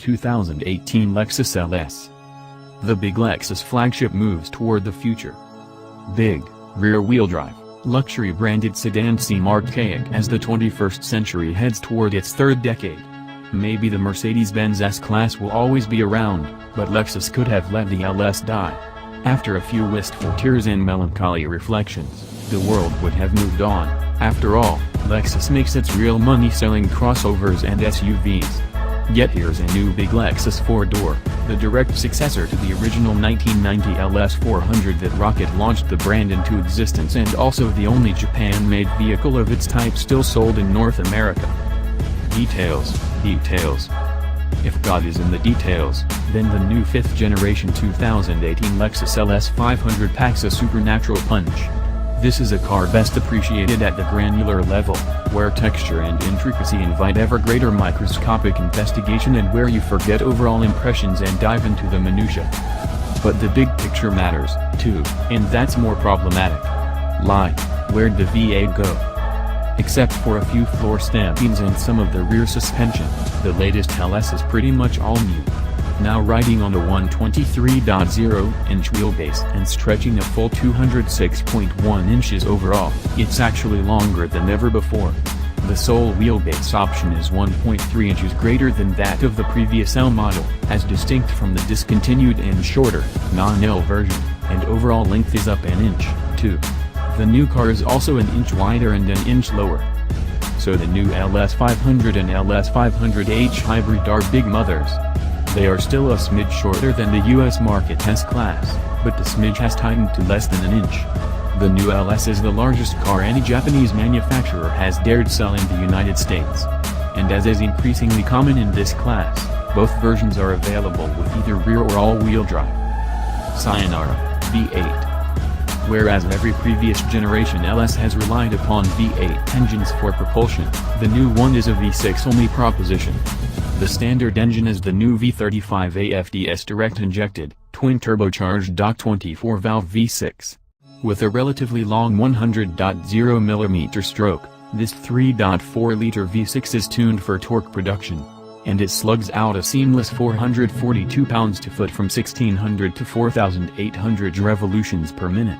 2018 Lexus LS. The big Lexus flagship moves toward the future. Big, rear-wheel drive, luxury-branded sedan seem archaic as the 21st century heads toward its third decade. Maybe the Mercedes-Benz S-class will always be around, but Lexus could have let the LS die. After a few wistful tears and melancholy reflections, the world would have moved on. After all, Lexus makes its real money selling crossovers and SUVs. Yet here's a new big Lexus 4-door, the direct successor to the original 1990 LS500 that rocket-launched the brand into existence, and also the only Japan-made vehicle of its type still sold in North America. Details. If God is in the details, then the new 5th generation 2018 Lexus LS500 packs a supernatural punch. This is a car best appreciated at the granular level, where texture and intricacy invite ever greater microscopic investigation and where you forget overall impressions and dive into the minutiae. But the big picture matters, too, and that's more problematic. Where'd the V8 go? Except for a few floor stampings and some of the rear suspension, the latest LS is pretty much all new. Now riding on a 123.0-inch wheelbase and stretching a full 206.1 inches overall, it's actually longer than ever before. The sole wheelbase option is 1.3 inches greater than that of the previous L model, as distinct from the discontinued and shorter, non-L version, and overall length is up an inch, too. The new car is also an inch wider and an inch lower. So the new LS500 and LS500H hybrid are big mothers. They are still a smidge shorter than the US market S-class, but the smidge has tightened to less than an inch. The new LS is the largest car any Japanese manufacturer has dared sell in the United States. And as is increasingly common in this class, both versions are available with either rear or all-wheel drive. Sayonara, V8. Whereas every previous generation LS has relied upon V8 engines for propulsion, the new one is a V6 only proposition. The standard engine is the new V35 AFDS direct-injected, twin-turbocharged 24-valve V6. With a relatively long 100.0mm stroke, this 3.4-liter V6 is tuned for torque production. And it slugs out a seamless 442 pounds-to-foot from 1,600 to 4,800 revolutions per minute.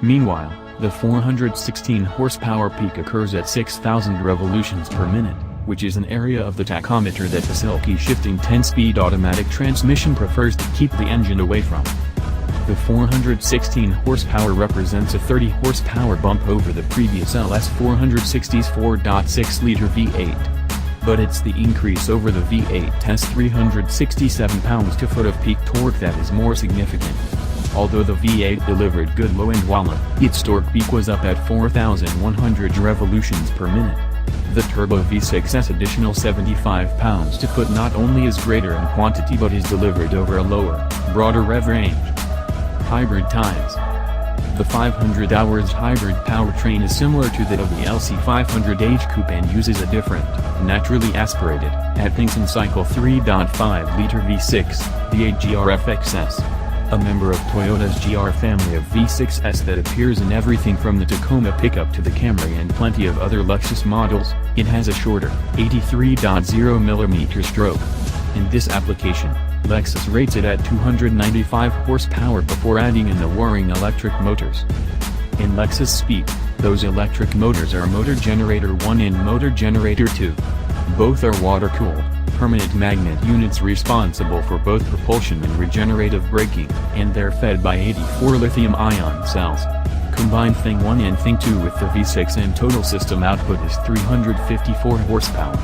Meanwhile, the 416 horsepower peak occurs at 6,000 revolutions per minute, which is an area of the tachometer that the silky shifting 10-speed automatic transmission prefers to keep the engine away from. The 416 horsepower represents a 30 horsepower bump over the previous LS460's 4.6-liter V8. But it's the increase over the V8's 367 pounds-to-foot of peak torque that is more significant. Although the V8 delivered good low and voila, its torque peak was up at 4,100 revolutions per minute. The turbo V6's additional 75 pounds-to-foot not only is greater in quantity but is delivered over a lower, broader rev range. Hybrid times. The 500 hours hybrid powertrain is similar to that of the LC500H Coupe and uses a different, naturally aspirated, Atkinson cycle 3.5-liter V6, the GR-FXS. A member of Toyota's GR family of V6s that appears in everything from the Tacoma pickup to the Camry and plenty of other Lexus models, it has a shorter, 83.0mm stroke. In this application, Lexus rates it at 295 horsepower before adding in the whirring electric motors. In Lexus speak, those electric motors are Motor Generator 1 and Motor Generator 2. Both are water-cooled, permanent magnet units responsible for both propulsion and regenerative braking, and they're fed by 84 lithium-ion cells. Combine Thing 1 and Thing 2 with the V6 and total system output is 354 horsepower.